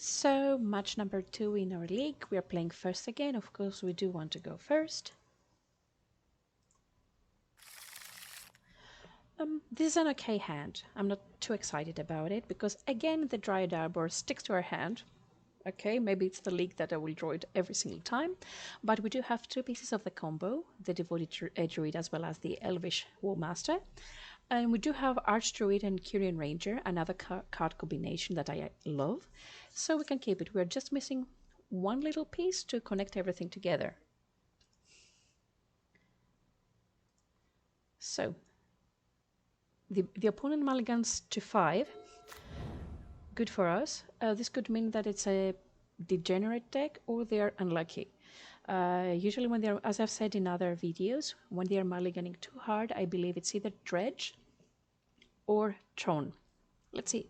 So, match number 2 in our league. We are playing first again. Of course, we do want to go first. This is an okay hand. I'm not too excited about it because, again, the Dryad Arbor sticks to our hand. Okay, maybe it's the league that I will draw it every single time. But we do have two pieces of the combo, the Devoted Druid as well as the Elvish Warmaster. And we do have Archdruid and Curian Ranger, another card combination that I love. So we can keep it. We're just missing one little piece to connect everything together. So, the opponent mulligans to 5. Good for us. This could mean that it's a degenerate deck or they're unlucky. Usually when they're, as I've said in other videos, when they're mulliganing too hard, I believe it's either Dredge or Tron. Let's see.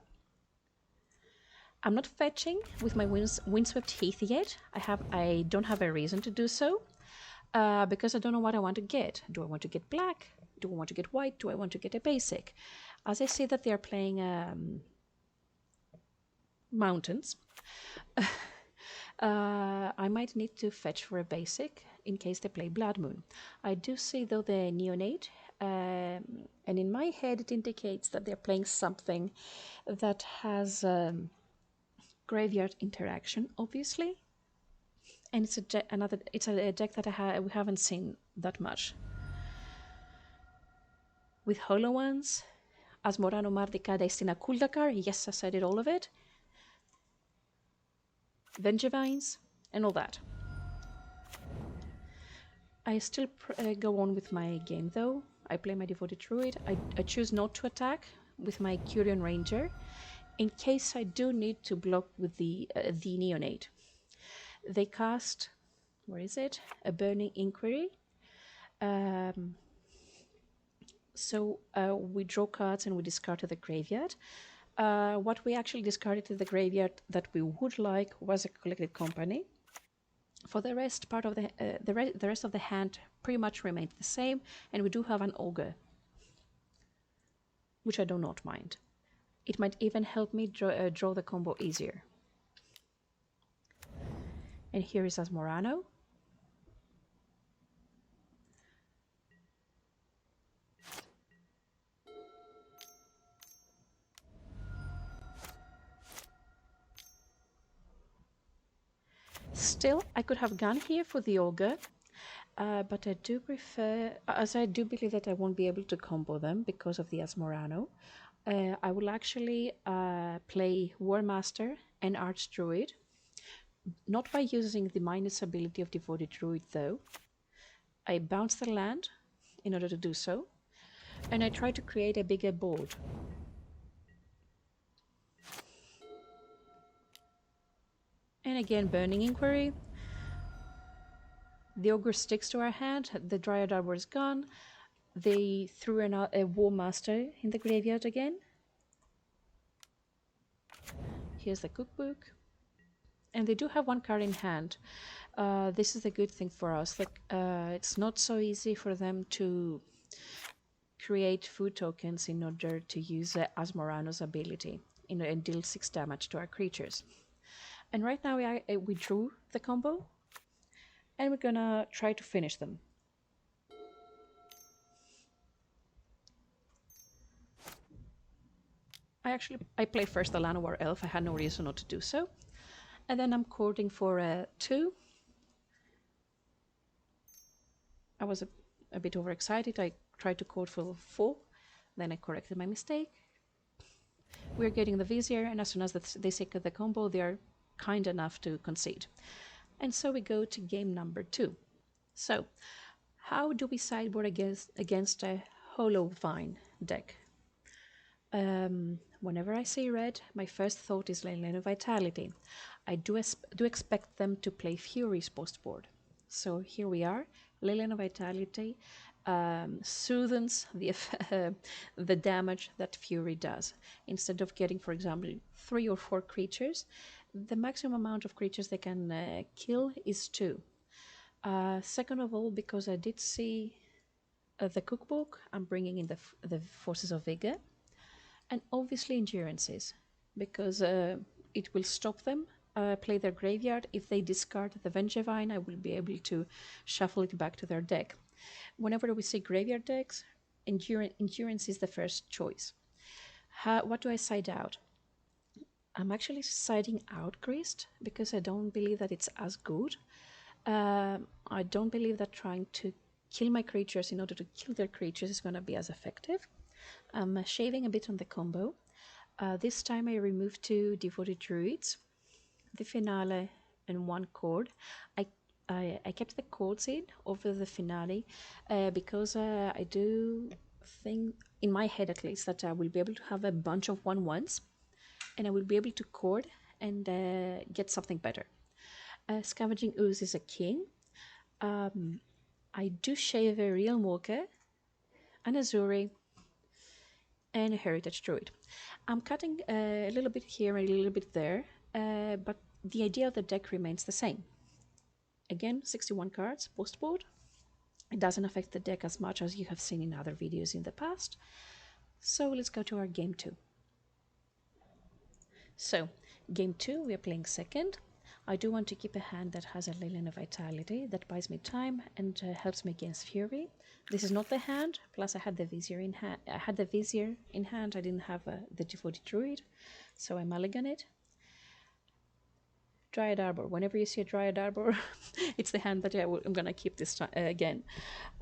I'm not fetching with my Windswept Heath yet. I don't have a reason to do so because I don't know what I want to get. Do I want to get black? Do I want to get white? Do I want to get a basic? As I see that they are playing mountains, I might need to fetch for a basic in case they play Blood Moon. I do see though the Neonate, and in my head it indicates that they're playing something that has graveyard interaction, obviously, and it's a deck that we haven't seen that much. With Hollow Ones, Asmorano Mardica Destina Kuldakar, yes, I said it, all of it. Vengevines, and all that. I still go on with my game though. I play my Devoted Druid. I choose not to attack with my Curian Ranger in case I do need to block with the Neonate. They cast, where is it? A Burning Inquiry. So we draw cards and we discard to the graveyard. What we actually discarded to the graveyard that we would like was a Collected Company. For the rest, the rest of the hand pretty much remained the same, and we do have an Ogre, which I do not mind. It might even help me draw the combo easier. And here is Asmorano. Still, I could have gone here for the Ogre, but I do prefer, as I do believe that I won't be able to combo them because of the Asmorano, I will actually play Warmaster and Archdruid, not by using the minus ability of Devoted Druid though. I bounce the land in order to do so, and I try to create a bigger board. And again, Burning Inquiry. The Ogre sticks to our hand, the Dryad Arbor is gone. They threw a Warmaster in the graveyard again. Here's the cookbook. And they do have one card in hand. This is a good thing for us. Like, it's not so easy for them to create food tokens in order to use Asmorano's ability and deal 6 damage to our creatures. And right now we drew the combo, and we're gonna try to finish them. I play first the Llanowar Elf. I had no reason not to do so. And then I'm courting for 2. I was a bit overexcited. I tried to court for 4. Then I corrected my mistake. We're getting the Vizier, and as soon as they secure the combo, they are kind enough to concede. And so we go to game number 2. So, how do we sideboard against a HollowVine deck? Whenever I see red, my first thought is Leyline of Vitality. I do expect them to play Furies post-board. So here we are. Leyline of Vitality soothes the damage that Fury does. Instead of getting, for example, 3 or 4 creatures, the maximum amount of creatures they can kill is 2. Second of all, because I did see the cookbook, I'm bringing in the Forces of Vigor, and obviously Endurances, because it will stop them play their graveyard. If they discard the Vengevine, I will be able to shuffle it back to their deck. Whenever we see graveyard decks, Endurance is the first choice. What do I side out? I'm actually siding out Grist because I don't believe that it's as good. I don't believe that trying to kill my creatures in order to kill their creatures is going to be as effective. I'm shaving a bit on the combo. This time I removed 2 Devoted Druids, the Finale, and 1 Chord. I kept the chords in over the Finale because I do think, in my head at least, that I will be able to have a bunch of 1/1s and I will be able to chord and get something better. Scavenging Ooze is a king. I do shave a Realm Walker, an Azuri, and a Heritage Druid. I'm cutting a little bit here and a little bit there, but the idea of the deck remains the same. Again, 61 cards post-board. It doesn't affect the deck as much as you have seen in other videos in the past. So let's go to our game 2. So, game 2, we are playing second. I do want to keep a hand that has a Leyline of Vitality, that buys me time and helps me against Fury. This is not the hand, plus I had the Vizier in hand. I didn't have the Devoted Druid, so I mulligan it. Dryad Arbor. Whenever you see a Dryad Arbor, it's the hand that I'm going to keep this time again.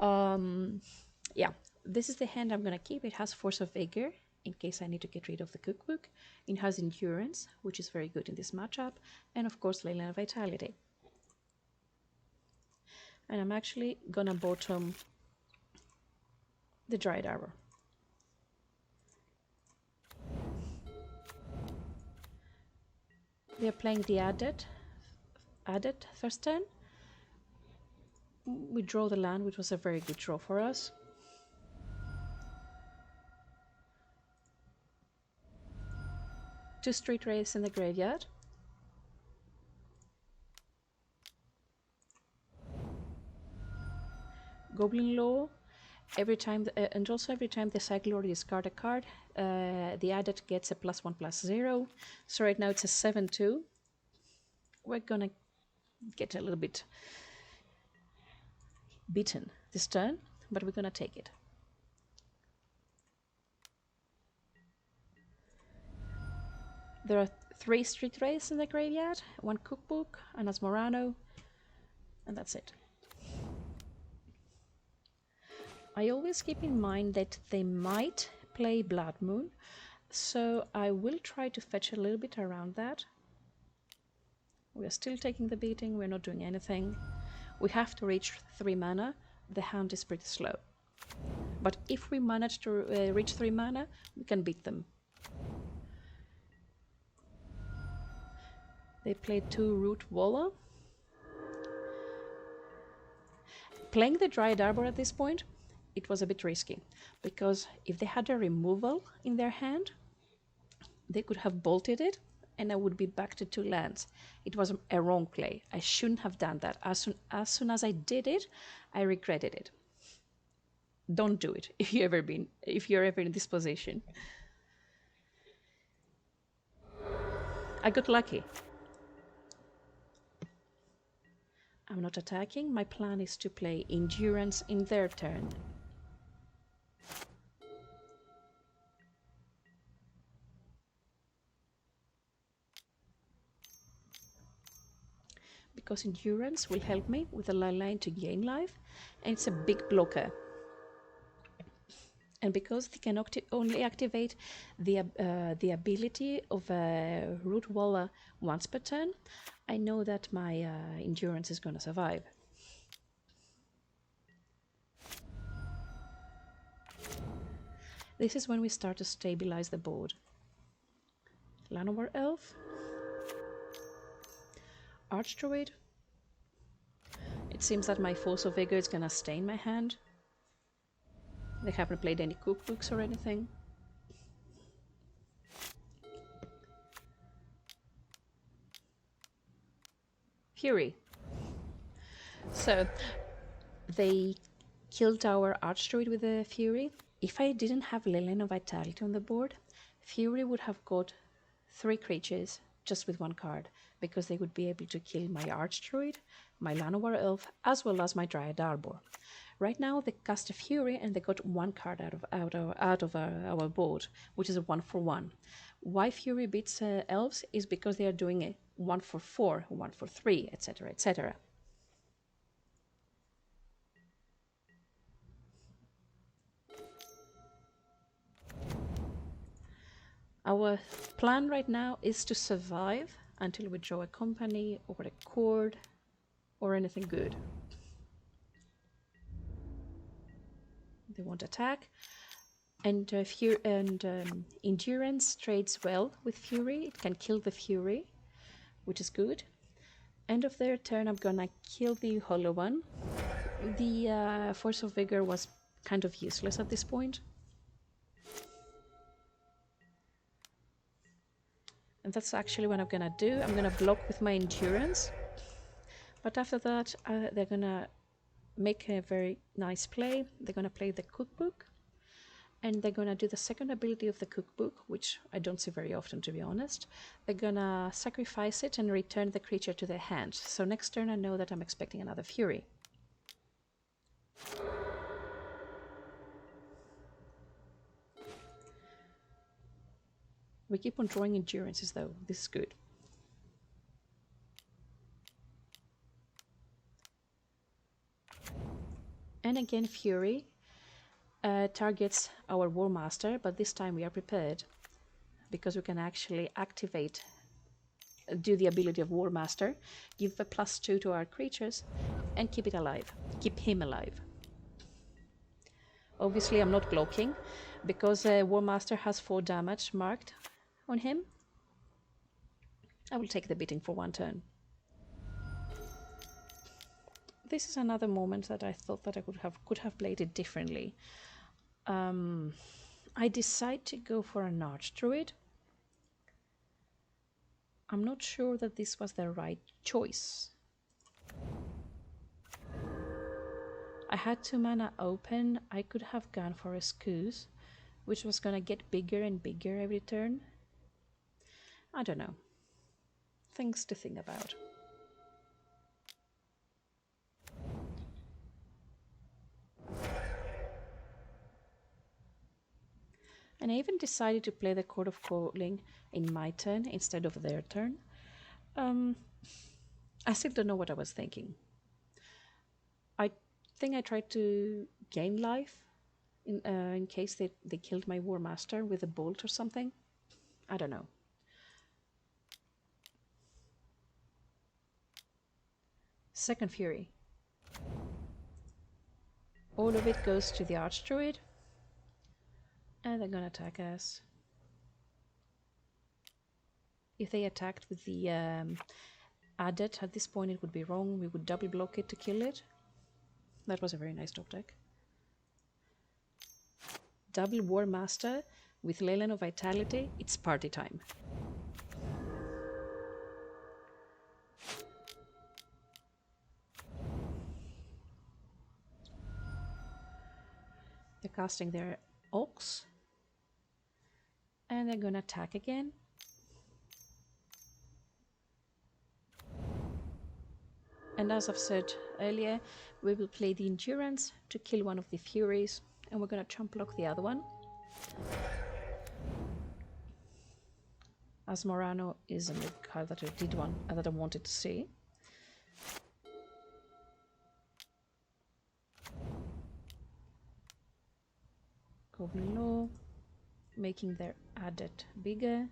Yeah, this is the hand I'm going to keep. It has Force of Vigor, in case I need to get rid of the cookbook. It has Endurance, which is very good in this matchup. And of course, Leyline of Vitality. And I'm actually going to bottom the Dryad Arbor. We are playing the Adept first turn. We draw the land, which was a very good draw for us. Two Street Wraiths in the graveyard. Goblin Law. Every time the cycle or discard a card, the Adept gets a +1/+0. So right now it's a 7/2. We're gonna get a little bit beaten this turn, but we're gonna take it. There are 3 Street Wraiths in the graveyard, 1 Cookbook, an Asmorano, and that's it. I always keep in mind that they might play Blood Moon, so I will try to fetch a little bit around that. We are still taking the beating, we're not doing anything. We have to reach 3 mana, the hand is pretty slow. But if we manage to reach 3 mana, we can beat them. They played 2 Root Walla. Playing the Dryad Arbor at this point, it was a bit risky, because if they had a removal in their hand, they could have bolted it, and I would be back to 2 lands. It was a wrong play. I shouldn't have done that. As soon as I did it, I regretted it. Don't do it if you're ever in this position. I got lucky. I'm not attacking. My plan is to play Endurance in their turn. Because Endurance will help me with the Leyline to gain life, and it's a big blocker. And because they can only activate the ability of Root Walla once per turn, I know that my Endurance is going to survive. This is when we start to stabilize the board. Llanowar Elf, Archdruid. It seems that my Force of Vigor is gonna stay in my hand. They haven't played any cookbooks or anything. Fury. So they killed our Archdruid with a Fury. If I didn't have Leyline of Vitality on the board, Fury would have got 3 creatures just with one card, because they would be able to kill my Archdruid, my Llanowar Elf, as well as my Dryad Arbor. Right now they cast a Fury and they got one card out of our board, which is a 1/1. Why Fury beats Elves is because they are doing a 1/4, 1/3, etc., etc. Our plan right now is to survive until we draw a company or a cord or anything good. They won't attack. And Endurance trades well with Fury. It can kill the Fury, which is good. End of their turn, I'm gonna kill the Hollow One. The Force of Vigor was kind of useless at this point. And that's actually what I'm gonna do. I'm gonna block with my Endurance. But after that, they're gonna make a very nice play. They're gonna play the Cookbook. And they're gonna do the second ability of the Cookbook, which I don't see very often, to be honest. They're gonna sacrifice it and return the creature to their hand. So next turn I know that I'm expecting another Fury. We keep on drawing Endurances though. This is good. And again Fury targets our War Master, but this time we are prepared because we can actually activate, do the ability of War Master, give a +2 to our creatures and keep it alive, keep him alive. Obviously I'm not blocking because War Master has 4 damage marked on him. I will take the beating for 1 turn. This is another moment that I thought that I could have played it differently. I decide to go for an Archdruid. I'm not sure that this was the right choice. I had 2 mana open. I could have gone for a Scooze, which was gonna get bigger and bigger every turn. I don't know. Things to think about. And I even decided to play the Court of Calling in my turn instead of their turn. I still don't know what I was thinking. I think I tried to gain life in case they killed my War Master with a bolt or something. I don't know. Second Fury. All of it goes to the Archdruid. And they're gonna attack us. If they attacked with the Adet, at this point it would be wrong. We would double block it to kill it. That was a very nice top deck. Double War Master with Leyline of Vitality. It's party time. They're casting their Ox. And they're gonna attack again. And as I've said earlier, we will play the Endurance to kill one of the Furies, and we're gonna chump block the other one. Asmorano is a card that I wanted to see. Goblin Law, making their Adet bigger.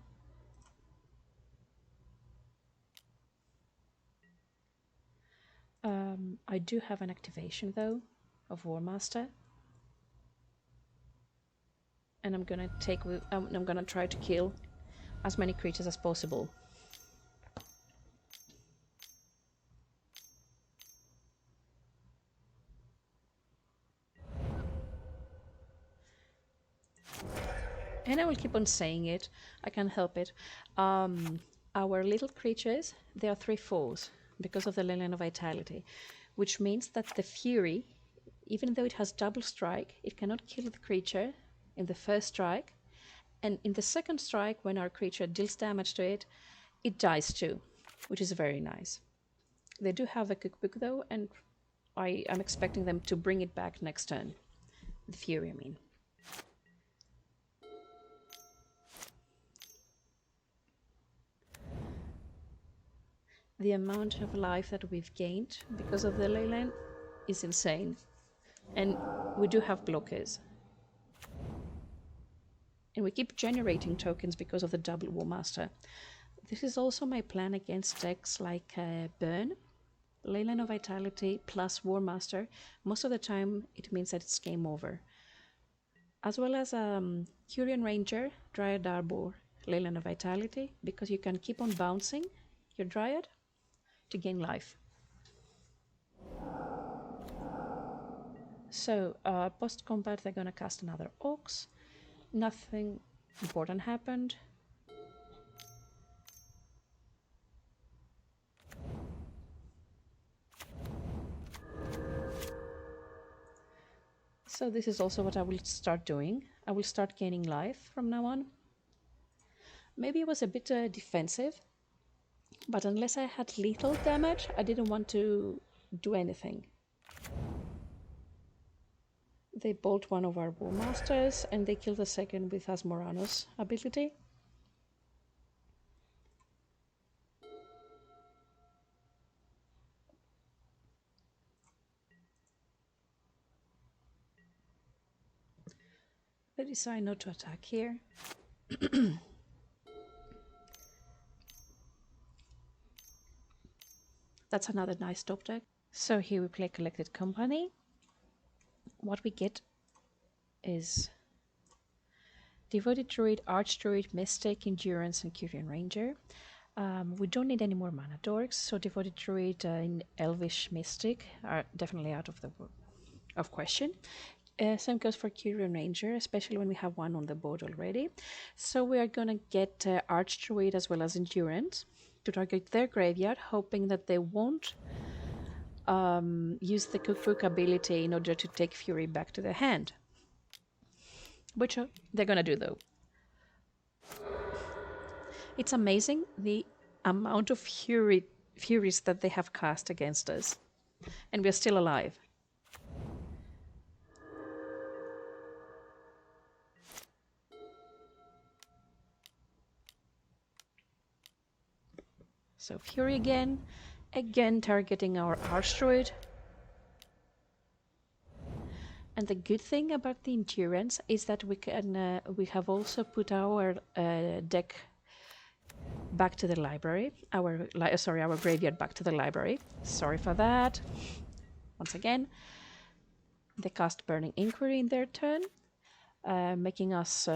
I do have an activation though of War Master, and I'm gonna try to kill as many creatures as possible. And I will keep on saying it. I can't help it. Our little creatures, they are 3/4 because of the Leyline of Vitality, which means that the Fury, even though it has double strike, it cannot kill the creature in the first strike. And in the second strike, when our creature deals damage to it, it dies too, which is very nice. They do have a cookbook though, and I am expecting them to bring it back next turn. The Fury, I mean. The amount of life that we've gained because of the Leyline is insane. And we do have blockers. And we keep generating tokens because of the double War Master. This is also my plan against decks like Burn, Leyline of Vitality plus War Master. Most of the time it means that it's game over. As well as Curian Ranger, Dryad Arbor, Leyline of Vitality, because you can keep on bouncing your Dryad to gain life. So, post-combat they're gonna cast another Ox. Nothing important happened. So this is also what I will start doing. I will start gaining life from now on. Maybe it was a bit defensive, but unless I had lethal damage, I didn't want to do anything. They bolt one of our War Masters and they kill the second with Asmoranos ability. They decide not to attack here. That's another nice top deck. So here we play Collected Company. What we get is Devoted Druid, Archdruid, Mystic, Endurance, and Curian Ranger. We don't need any more mana dorks, so Devoted Druid and Elvish Mystic are definitely out of question. Same goes for Curian Ranger, especially when we have one on the board already. So we are going to get Archdruid as well as Endurance to target their graveyard, hoping that they won't use the Cookbook ability in order to take Fury back to their hand. Which they're going to do, though. It's amazing the amount of Furies that they have cast against us. And we're still alive. So Fury again targeting our Archdruid. And the good thing about the Endurance is that we have also put our deck back to the library. Our graveyard back to the library. Sorry for that. Once again, they cast Burning Inquiry in their turn, making us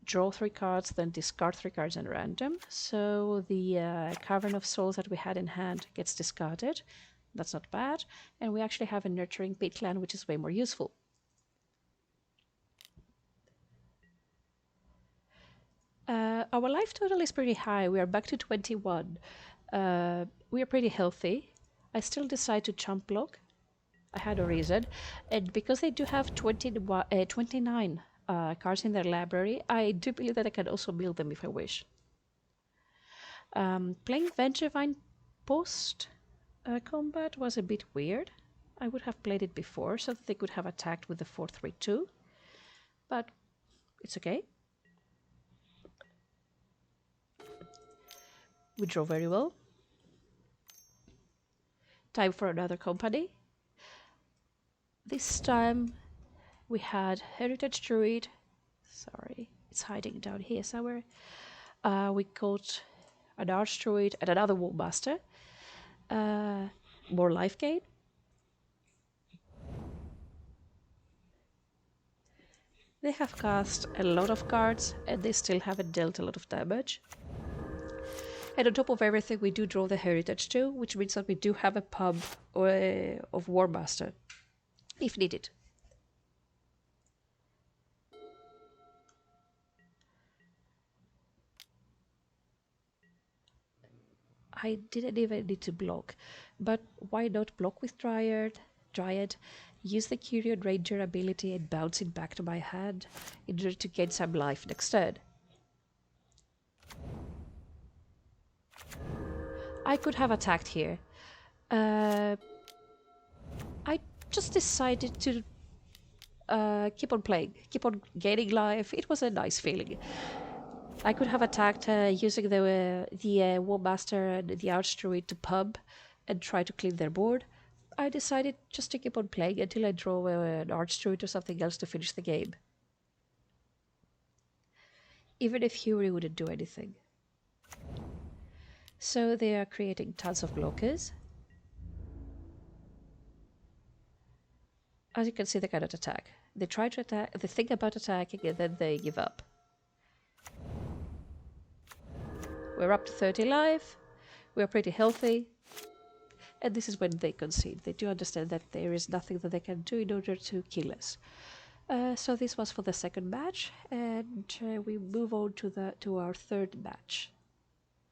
draw 3 cards, then discard 3 cards at random. So the Cavern of Souls that we had in hand gets discarded. That's not bad. And we actually have a Nurturing Peatland, which is way more useful. Our life total is pretty high. We are back to 21. We are pretty healthy. I still decide to chump block. I had a reason. And because they do have 29 cards in their library, I do believe that I can also build them if I wish. Playing Vengevine post combat was a bit weird. I would have played it before so that they could have attacked with the 4-3-2. But it's okay. We draw very well. Time for another company. This time we had Heritage Druid. Sorry, it's hiding down here somewhere. We got an Archdruid and another War Master. More life gain. They have cast a lot of cards and they still haven't dealt a lot of damage. And on top of everything, we do draw the Heritage too, which means that we do have a pub of War Master, if needed. I didn't even need to block, but why not block with Dryad, use the Curian Ranger ability and bounce it back to my hand in order to gain some life next turn. I could have attacked here. I just decided to keep on playing, keep on gaining life. It was a nice feeling. I could have attacked using the War Master and the Archdruid to pub and try to clean their board. I decided just to keep on playing until I draw an Archdruid or something else to finish the game. Even if Fury wouldn't do anything. So they are creating tons of blockers. As you can see, they cannot attack. They try to attack, they think about attacking, and then they give up. We're up to 30 life. We're pretty healthy. And this is when they concede. They do understand that there is nothing that they can do in order to kill us. So this was for the second match, and we move on to our third match.